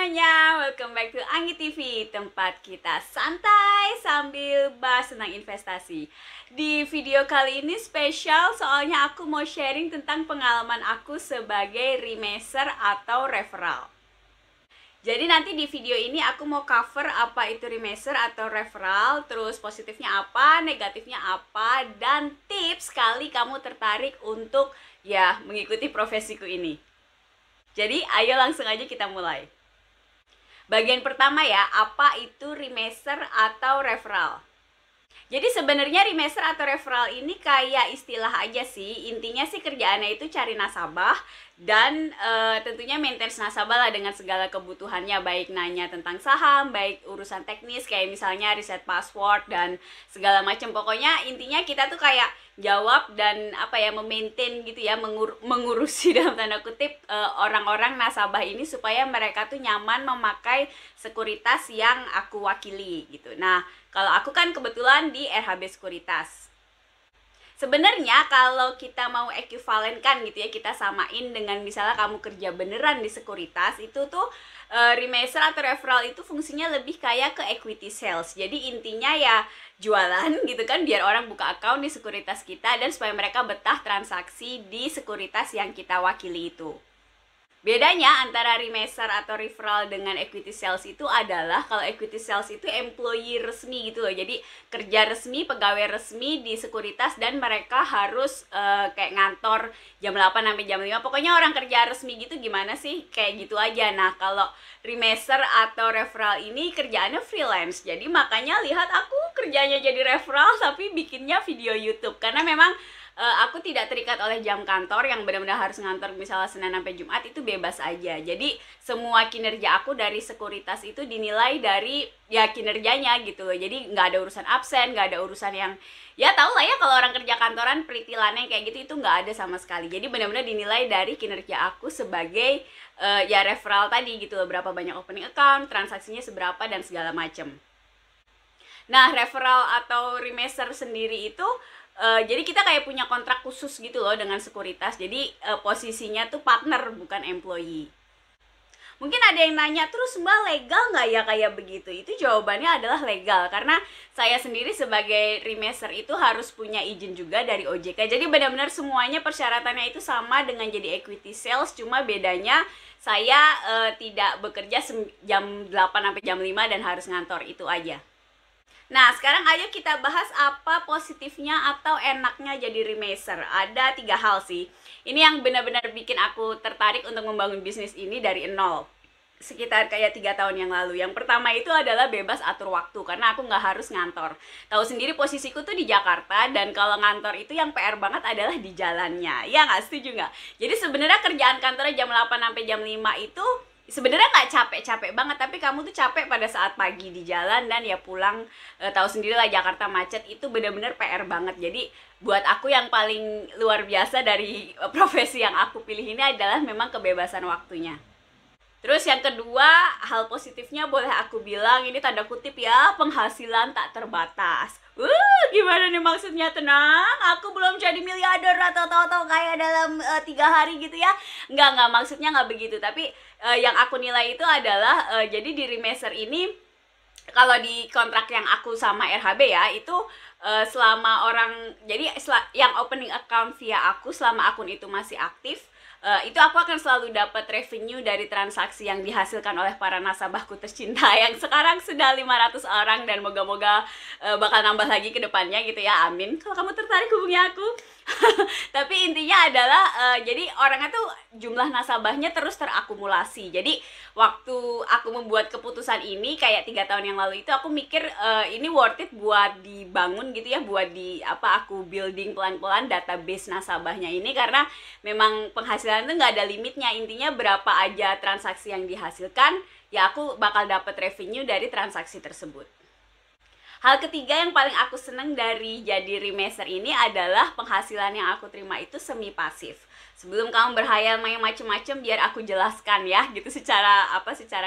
semuanya, welcome back to Anggi TV, tempat kita santai sambil bahas tentang investasi. Di video kali ini spesial soalnya aku mau sharing tentang pengalaman aku sebagai remaster atau referral. Jadi nanti di video ini aku mau cover apa itu remaster atau referral, terus positifnya apa, negatifnya apa, dan tips kali kamu tertarik untuk mengikuti profesiku ini. Jadi ayo langsung aja kita mulai. Bagian pertama apa itu remaster atau referral? Jadi sebenarnya remaster atau referral ini kayak istilah aja sih. Intinya sih kerjaannya itu cari nasabah dan tentunya maintenance nasabah lah dengan segala kebutuhannya, baik nanya tentang saham, baik urusan teknis kayak misalnya reset password dan segala macam. Pokoknya intinya kita tuh kayak jawab dan memaintain gitu ya, mengurusi dalam tanda kutip orang-orang nasabah ini supaya mereka tuh nyaman memakai sekuritas yang aku wakili gitu. Nah, kalau aku kan kebetulan di RHB Sekuritas. Sebenarnya kalau kita mau ekuivalenkan gitu ya, kita samain dengan misalnya kamu kerja beneran di sekuritas, itu tuh remaster atau referral itu fungsinya lebih kayak ke equity sales. Jadi intinya ya jualan gitu kan, biar orang buka account di sekuritas kita dan supaya mereka betah transaksi di sekuritas yang kita wakili itu. Bedanya antara remaster atau referral dengan equity sales itu adalah kalau equity sales itu employee resmi gitu loh. Jadi kerja resmi, pegawai resmi di sekuritas dan mereka harus kayak ngantor jam 8 sampai jam 5. Pokoknya orang kerja resmi gitu gimana sih? Kayak gitu aja. Nah, kalau remaster atau referral ini kerjaannya freelance. Jadi makanya lihat aku kerjanya jadi referral tapi bikinnya video YouTube karena memang aku tidak terikat oleh jam kantor yang benar-benar harus ngantor misalnya Senin sampai Jumat, itu bebas aja. Jadi semua kinerja aku dari sekuritas itu dinilai dari kinerjanya gitu loh. Jadi nggak ada urusan absen, nggak ada urusan yang tau lah ya kalau orang kerja kantoran peritilannya kayak gitu, itu nggak ada sama sekali. Jadi benar-benar dinilai dari kinerja aku sebagai referral tadi gitu loh, berapa banyak opening account, transaksinya seberapa dan segala macem. Nah, referral atau remaster sendiri itu jadi kita kayak punya kontrak khusus gitu loh dengan sekuritas. Jadi posisinya tuh partner bukan employee. Mungkin ada yang nanya, terus Mbak legal nggak ya kayak begitu? Itu jawabannya adalah legal, karena saya sendiri sebagai remaster itu harus punya izin juga dari OJK. Jadi benar-benar semuanya persyaratannya itu sama dengan jadi equity sales, cuma bedanya saya tidak bekerja jam 8 sampai jam 5 dan harus ngantor, itu aja. Nah, sekarang ayo kita bahas apa positifnya atau enaknya jadi remaster. Ada 3 hal sih. Ini yang benar-benar bikin aku tertarik untuk membangun bisnis ini dari nol. Sekitar kayak 3 tahun yang lalu. Yang pertama itu adalah bebas atur waktu, karena aku nggak harus ngantor. Tahu sendiri posisiku tuh di Jakarta, dan kalau ngantor itu yang PR banget adalah di jalannya. Ya nggak, setuju nggak? Jadi sebenarnya kerjaan kantornya jam 8 sampai jam 5 itu sebenarnya nggak capek-capek banget, tapi kamu tuh capek pada saat pagi di jalan dan pulang, tahu sendiri lah Jakarta macet, itu benar-benar PR banget. Jadi buat aku yang paling luar biasa dari profesi yang aku pilih ini adalah memang kebebasan waktunya. Terus yang kedua, hal positifnya boleh aku bilang ini tanda kutip ya, penghasilan tak terbatas. Gimana nih maksudnya? Tenang, aku belum jadi miliarder atau tahu-tahu kayak dalam 3 hari gitu ya. Enggak, maksudnya nggak begitu. Tapi yang aku nilai itu adalah jadi di remaster ini, kalau di kontrak yang aku sama RHB ya, itu selama orang, jadi yang opening account via aku, selama akun itu masih aktif, itu aku akan selalu dapat revenue dari transaksi yang dihasilkan oleh para nasabahku tercinta yang sekarang sudah 500 orang dan moga-moga bakal nambah lagi ke depannya gitu ya, amin. Kalau kamu tertarik hubungi aku. Tapi intinya adalah jadi orangnya tuh jumlah nasabahnya terus terakumulasi. Jadi waktu aku membuat keputusan ini kayak 3 tahun yang lalu itu, aku mikir ini worth it buat dibangun gitu ya, buat aku building pelan-pelan database nasabahnya ini, karena memang penghasilan itu nggak ada limitnya. Intinya berapa aja transaksi yang dihasilkan, ya aku bakal dapat revenue dari transaksi tersebut. Hal ketiga yang paling aku seneng dari jadi remaster ini adalah penghasilan yang aku terima itu semi pasif. Sebelum kamu berhayal main macem-macem, biar aku jelaskan ya gitu secara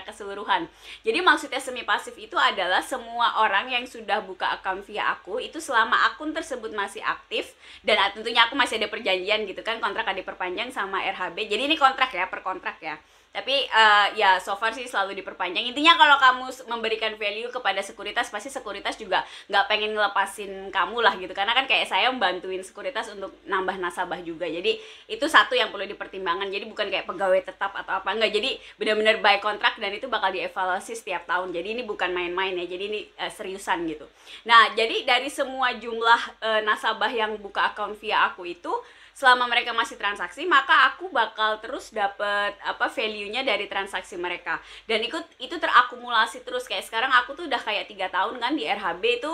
keseluruhan. Jadi maksudnya semi pasif itu adalah semua orang yang sudah buka account via aku itu selama akun tersebut masih aktif, dan tentunya aku masih ada perjanjian gitu kan, kontrak ada diperpanjang sama RHB. Jadi ini kontrak ya, per kontrak ya. Tapi ya so far sih selalu diperpanjang. Intinya kalau kamu memberikan value kepada sekuritas, pasti sekuritas juga nggak pengen ngelepasin kamu lah gitu. Karena kan kayak saya membantuin sekuritas untuk nambah nasabah juga. Jadi itu satu yang perlu dipertimbangkan. Jadi bukan kayak pegawai tetap atau apa, enggak. Jadi benar-benar by kontrak dan itu bakal dievaluasi setiap tahun. Jadi ini bukan main-main ya. Jadi ini seriusan gitu. Nah, jadi dari semua jumlah nasabah yang buka account via aku itu, selama mereka masih transaksi, maka aku bakal terus dapet value-nya dari transaksi mereka. Dan itu terakumulasi terus. Kayak sekarang aku tuh udah kayak 3 tahun kan di RHB itu,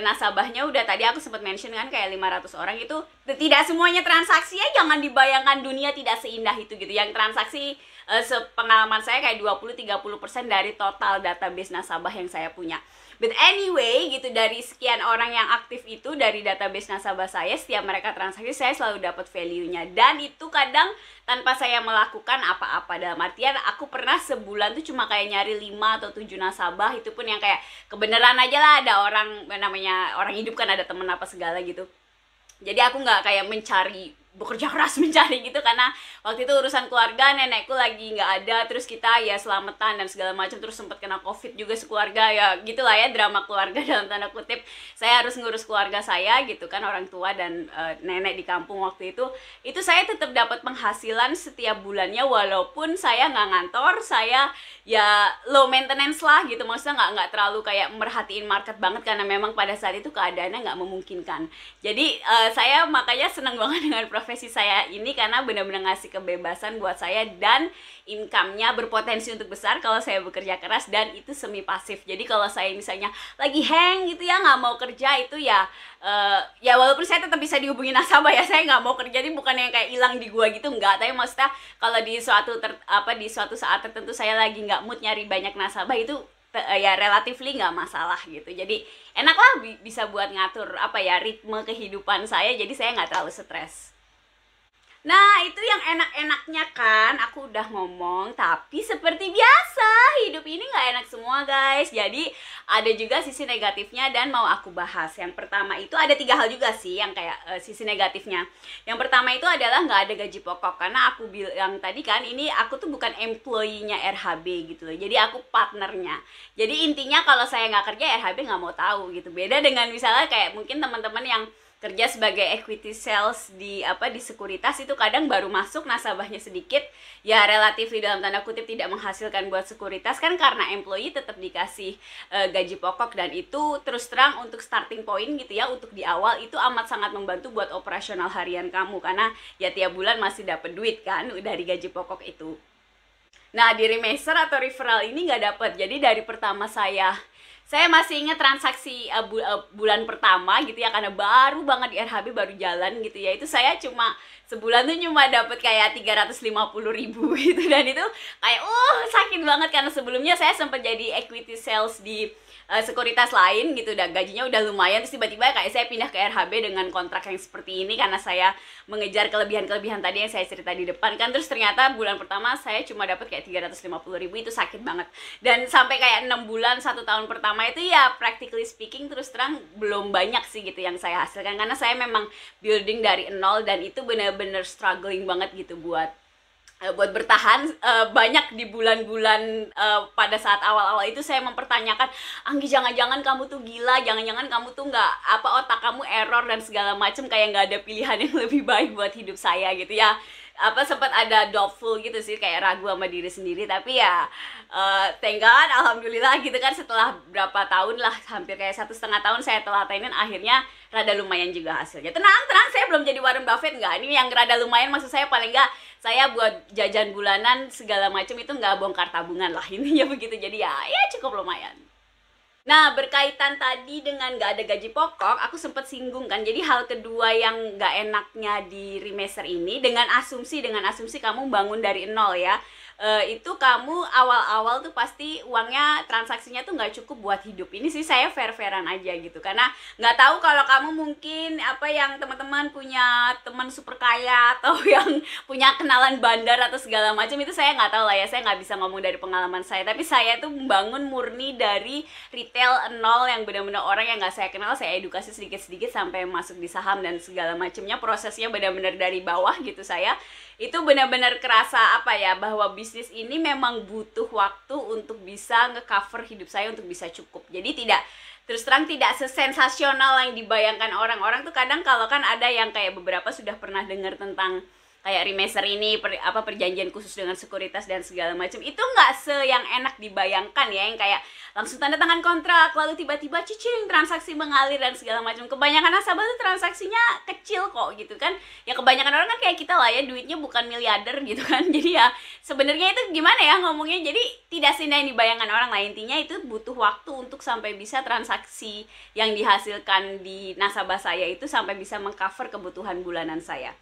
nasabahnya udah tadi aku sempat mention kan kayak 500 orang itu. Tidak semuanya transaksi ya, jangan dibayangkan dunia tidak seindah itu gitu. Yang transaksi sepengalaman saya kayak 20-30% dari total database nasabah yang saya punya. But anyway, gitu, dari sekian orang yang aktif itu, dari database nasabah saya, setiap mereka transaksi, saya selalu dapat value-nya. Dan itu kadang tanpa saya melakukan apa-apa. Dalam artian, aku pernah sebulan tuh cuma kayak nyari 5 atau 7 nasabah, itu pun yang kayak kebenaran aja lah, ada orang, namanya orang hidup kan ada temen apa segala gitu. Jadi aku nggak kayak bekerja keras mencari gitu, karena waktu itu urusan keluarga, nenekku lagi nggak ada, terus kita ya selamatan dan segala macam, terus sempat kena covid juga sekeluarga, ya gitulah ya, drama keluarga dalam tanda kutip. Saya harus ngurus keluarga saya gitu kan, orang tua dan nenek di kampung waktu itu saya tetap dapat penghasilan setiap bulannya, walaupun saya nggak ngantor, saya ya low maintenance lah gitu, maksudnya nggak terlalu kayak merhatiin market banget, karena memang pada saat itu keadaannya nggak memungkinkan. Jadi saya makanya senang banget dengan profesi saya ini, karena benar-benar ngasih kebebasan buat saya, dan income-nya berpotensi untuk besar kalau saya bekerja keras, dan itu semi pasif. Jadi kalau saya misalnya lagi hang gitu ya, nggak mau kerja, itu ya walaupun saya tetap bisa dihubungi nasabah ya, saya nggak mau kerja, ini bukan yang kayak hilang di gua gitu, nggak. Tapi maksudnya kalau di suatu saat tertentu saya lagi nggak mood nyari banyak nasabah, itu ya relatively nggak masalah gitu. Jadi enak lah, bisa buat ngatur ritme kehidupan saya, jadi saya nggak terlalu stres. Nah, itu yang enak-enaknya kan, aku udah ngomong. Tapi seperti biasa, hidup ini nggak enak semua guys. Jadi ada juga sisi negatifnya dan mau aku bahas. Yang pertama itu ada 3 hal juga sih yang kayak sisi negatifnya. Yang pertama itu adalah nggak ada gaji pokok. Karena aku bilang tadi kan, ini aku tuh bukan employee-nya RHB gitu loh. Jadi aku partnernya. Jadi intinya kalau saya nggak kerja, RHB nggak mau tahu gitu. Beda dengan misalnya kayak mungkin teman-teman yang kerja sebagai equity sales di sekuritas, itu kadang baru masuk, nasabahnya sedikit, ya relatif di dalam tanda kutip tidak menghasilkan buat sekuritas kan, karena employee tetap dikasih gaji pokok, dan itu terus terang untuk starting point gitu ya, untuk di awal itu amat sangat membantu buat operasional harian kamu, karena ya tiap bulan masih dapat duit kan dari gaji pokok itu. Nah, di remiser atau referral ini nggak dapat. Jadi dari pertama saya masih ingat transaksi bulan pertama gitu ya, karena baru banget di RHB, baru jalan gitu ya, itu saya cuma sebulan tuh cuma dapat kayak 350.000 gitu, dan itu kayak sakit banget, karena sebelumnya saya sempat jadi equity sales di sekuritas lain gitu, dan gajinya udah lumayan, terus tiba-tiba kayak saya pindah ke RHB dengan kontrak yang seperti ini, karena saya mengejar kelebihan-kelebihan tadi yang saya cerita di depan kan. Terus ternyata bulan pertama saya cuma dapat kayak 350.000, itu sakit banget. Dan sampai kayak 6 bulan 1 tahun pertama itu ya practically speaking terus terang belum banyak sih gitu yang saya hasilkan, karena saya memang building dari nol, dan itu bener-bener struggling banget gitu buat bertahan. Banyak di bulan-bulan pada saat awal-awal itu saya mempertanyakan, Anggi jangan-jangan kamu tuh gila, jangan-jangan kamu tuh nggak otak kamu error dan segala macem, kayak nggak ada pilihan yang lebih baik buat hidup saya gitu ya. Sempat ada doubtful gitu sih, kayak ragu sama diri sendiri. Tapi ya thank God, alhamdulillah gitu kan, setelah berapa tahun lah, hampir kayak 1,5 tahun saya telatenin, akhirnya rada lumayan juga hasilnya. Tenang, saya belum jadi Warren Buffett, nggak. Ini yang rada lumayan maksud saya, paling nggak saya buat jajan bulanan segala macam itu nggak bongkar tabungan lah, intinya begitu. Jadi ya cukup lumayan. Nah, berkaitan tadi dengan nggak ada gaji pokok, aku sempat singgung kan. Jadi hal kedua yang nggak enaknya di remiser ini, dengan asumsi kamu bangun dari nol ya, itu kamu awal-awal tuh pasti uangnya, transaksinya tuh nggak cukup buat hidup. Ini sih saya fair-fairan aja gitu, karena nggak tahu kalau kamu mungkin yang teman-teman punya teman super kaya atau yang punya kenalan bandar atau segala macam, itu saya nggak tahu lah ya, saya nggak bisa ngomong dari pengalaman saya. Tapi saya tuh membangun murni dari retail nol, yang benar-benar orang yang nggak saya kenal, saya edukasi sedikit-sedikit sampai masuk di saham dan segala macamnya, prosesnya benar-benar dari bawah gitu saya. itu benar-benar kerasa apa ya, bahwa bisnis ini memang butuh waktu untuk bisa nge-cover hidup saya untuk bisa cukup. Jadi tidak, terus terang tidak sesensasional yang dibayangkan orang-orang tuh. Kadang kalau kan ada yang kayak beberapa sudah pernah dengar tentang kayak remaster ini, perjanjian khusus dengan sekuritas dan segala macam, itu nggak yang enak dibayangkan ya, yang kayak langsung tanda tangan kontrak lalu tiba-tiba cicing transaksi mengalir dan segala macam. Kebanyakan nasabah tuh transaksinya kecil kok gitu kan ya, kebanyakan orang kan kayak kita lah ya, duitnya bukan miliarder gitu kan. Jadi ya sebenarnya itu gimana ya ngomongnya, jadi tidak seindah yang dibayangkan orang lah. Intinya itu butuh waktu untuk sampai bisa transaksi yang dihasilkan di nasabah saya itu sampai bisa mengcover kebutuhan bulanan saya.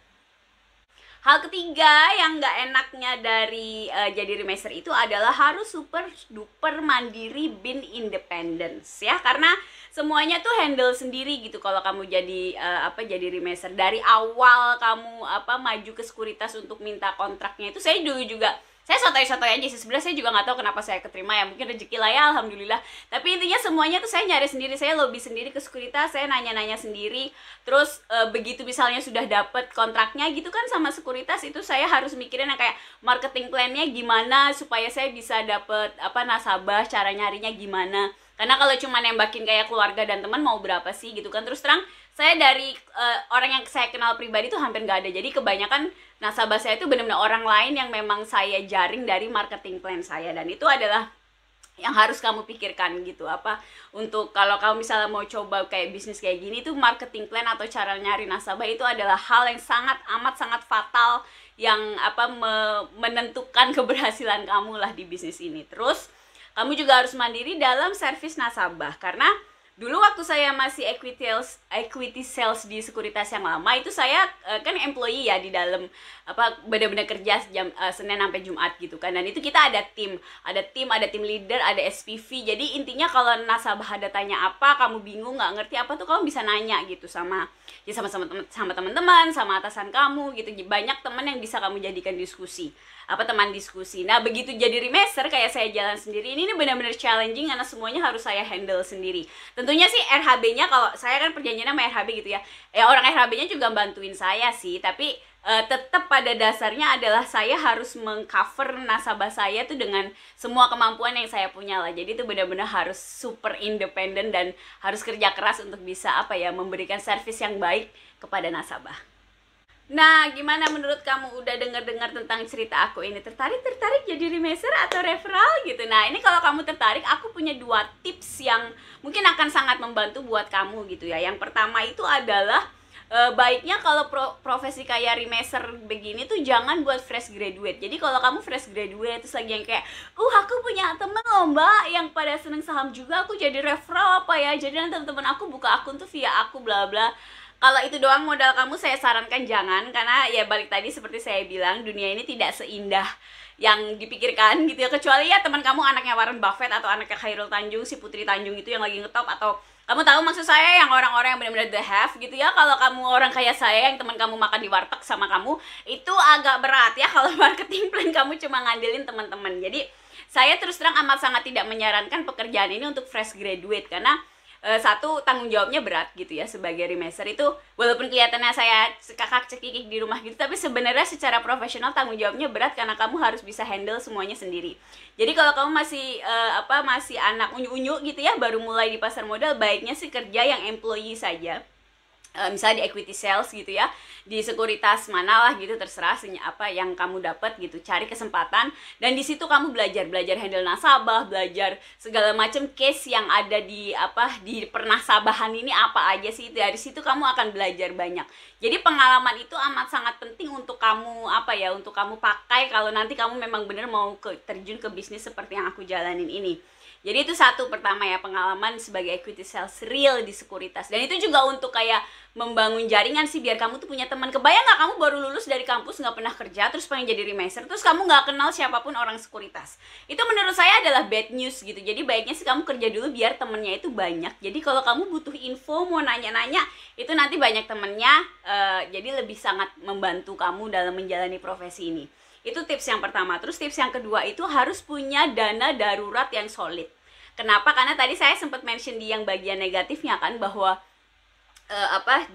Hal ketiga yang nggak enaknya dari jadi remaster itu adalah harus super duper mandiri, bin independence ya, karena semuanya tuh handle sendiri gitu. Kalau kamu jadi jadi remaster, dari awal kamu maju ke sekuritas untuk minta kontraknya itu, saya dulu juga saya sotoy-sotoy aja sih sebenarnya. Saya juga nggak tahu kenapa saya keterima ya, mungkin rezeki lah ya, alhamdulillah. Tapi intinya semuanya tuh saya nyari sendiri, saya lobby sendiri ke sekuritas, saya nanya-nanya sendiri. Terus begitu misalnya sudah dapet kontraknya gitu kan sama sekuritas, itu saya harus mikirin yang kayak marketing plan-nya gimana supaya saya bisa dapet nasabah, cara nyarinya gimana. Karena kalau cuma nembakin kayak keluarga dan teman mau berapa sih gitu kan. Terus terang saya dari orang yang saya kenal pribadi tuh hampir nggak ada. Jadi kebanyakan nasabah saya itu benar-benar orang lain yang memang saya jaring dari marketing plan saya. Dan itu adalah yang harus kamu pikirkan gitu, untuk kalau kamu misalnya mau coba kayak bisnis kayak gini tuh, marketing plan atau cara nyari nasabah itu adalah hal yang sangat fatal yang menentukan keberhasilan kamu lah di bisnis ini. Terus kamu juga harus mandiri dalam servis nasabah, karena dulu waktu saya masih equity sales di sekuritas yang lama itu, saya kan employee ya di dalam benar-benar kerja jam Senin sampai Jumat gitu kan. Dan itu kita ada tim leader, ada SPV. Jadi intinya kalau nasabah ada tanya apa, kamu bingung nggak ngerti apa tuh, kamu bisa nanya gitu sama teman-teman, sama atasan kamu gitu. Banyak teman yang bisa kamu jadikan teman diskusi. Nah begitu jadi remaster kayak saya jalan sendiri, ini benar-benar challenging karena semuanya harus saya handle sendiri. Tentunya sih RHB-nya, kalau saya kan perjanjiannya sama RHB gitu ya, orang RHB-nya juga bantuin saya sih, tapi tetap pada dasarnya adalah saya harus mengcover nasabah saya tuh dengan semua kemampuan yang saya punya lah. Jadi itu benar-benar harus super independen dan harus kerja keras untuk bisa memberikan servis yang baik kepada nasabah. Nah, gimana menurut kamu, udah dengar-dengar tentang cerita aku ini? Tertarik jadi remaster atau referral gitu? Nah, ini kalau kamu tertarik, aku punya 2 tips yang mungkin akan sangat membantu buat kamu gitu ya. Yang pertama itu adalah baiknya kalau profesi kayak remaster begini tuh jangan buat fresh graduate. Jadi kalau kamu fresh graduate terus lagi yang kayak aku punya temen loh mbak yang pada seneng saham juga, aku jadi referral jadi nanti temen-temen aku buka akun tuh via aku bla bla. Kalau itu doang modal kamu, saya sarankan jangan, karena ya balik tadi seperti saya bilang, dunia ini tidak seindah yang dipikirkan gitu ya. Kecuali ya teman kamu anaknya Warren Buffett atau anaknya Khairul Tanjung, si Putri Tanjung itu yang lagi ngetop, atau kamu tahu maksud saya, yang orang-orang yang benar-benar the have gitu ya. Kalau kamu orang kayak saya yang teman kamu makan di warteg sama kamu, itu agak berat ya kalau marketing plan kamu cuma ngandelin teman-teman. Jadi saya terus terang amat sangat tidak menyarankan pekerjaan ini untuk fresh graduate, karena satu, tanggung jawabnya berat gitu ya sebagai remaster itu. Walaupun kelihatannya saya kakak cekikik di rumah gitu, tapi sebenarnya secara profesional tanggung jawabnya berat karena kamu harus bisa handle semuanya sendiri. Jadi kalau kamu masih anak unyu-unyu gitu ya, baru mulai di pasar modal, baiknya sih kerja yang employee saja. Misalnya di equity sales gitu ya, di sekuritas mana lah gitu, terserah yang kamu dapat gitu, cari kesempatan. Dan di situ kamu belajar handle nasabah, belajar segala macam case yang ada di pernasabahan ini apa aja sih. Dari situ kamu akan belajar banyak. Jadi pengalaman itu amat sangat penting untuk kamu untuk kamu pakai kalau nanti kamu memang benar mau terjun ke bisnis seperti yang aku jalanin ini. Jadi itu satu, pertama ya, pengalaman sebagai equity sales real di sekuritas. Dan itu juga untuk kayak membangun jaringan sih, biar kamu tuh punya teman. Kebayang nggak kamu baru lulus dari kampus, nggak pernah kerja, terus pengen jadi remaster, terus kamu nggak kenal siapapun orang sekuritas. Itu menurut saya adalah bad news gitu. Jadi baiknya sih kamu kerja dulu biar temennya itu banyak. Jadi kalau kamu butuh info, mau nanya-nanya, itu nanti banyak temennya, jadi lebih sangat membantu kamu dalam menjalani profesi ini. Itu tips yang pertama. Terus tips yang kedua itu harus punya dana darurat yang solid. Kenapa? Karena tadi saya sempat mention di yang bagian negatifnya kan, bahwa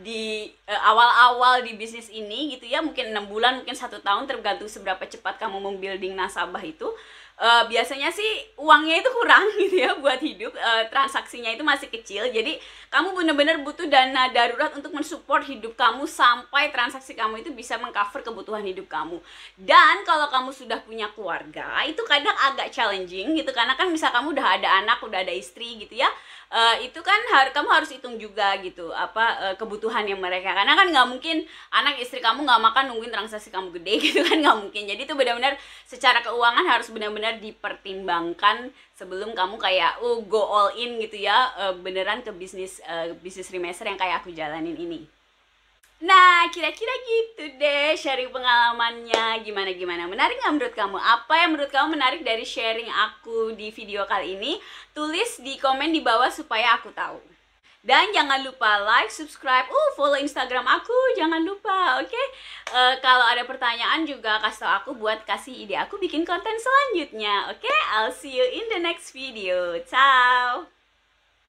di awal-awal di bisnis ini gitu ya, mungkin 6 bulan, mungkin 1 tahun, tergantung seberapa cepat kamu membuilding nasabah itu. Biasanya sih uangnya itu kurang gitu ya buat hidup, transaksinya itu masih kecil, jadi kamu benar-benar butuh dana darurat untuk mensupport hidup kamu sampai transaksi kamu itu bisa mengcover kebutuhan hidup kamu. Dan kalau kamu sudah punya keluarga, itu kadang agak challenging gitu, karena kan misal kamu udah ada anak, udah ada istri gitu ya, itu kan kamu harus hitung juga gitu kebutuhannya mereka, karena kan nggak mungkin anak istri kamu nggak makan nungguin transaksi kamu gede gitu kan, nggak mungkin. Jadi itu benar-benar secara keuangan harus benar-benar dipertimbangkan sebelum kamu kayak go all in gitu ya, beneran ke bisnis remesser yang kayak aku jalanin ini. Nah, kira-kira gitu deh sharing pengalamannya. Gimana? Menarik nggak menurut kamu? Apa yang menurut kamu menarik dari sharing aku di video kali ini? Tulis di komen di bawah supaya aku tahu. Dan jangan lupa like, subscribe, follow Instagram aku, jangan lupa, oke? Kalau ada pertanyaan juga kasih tau aku buat kasih ide aku bikin konten selanjutnya, oke? I'll see you in the next video. Ciao!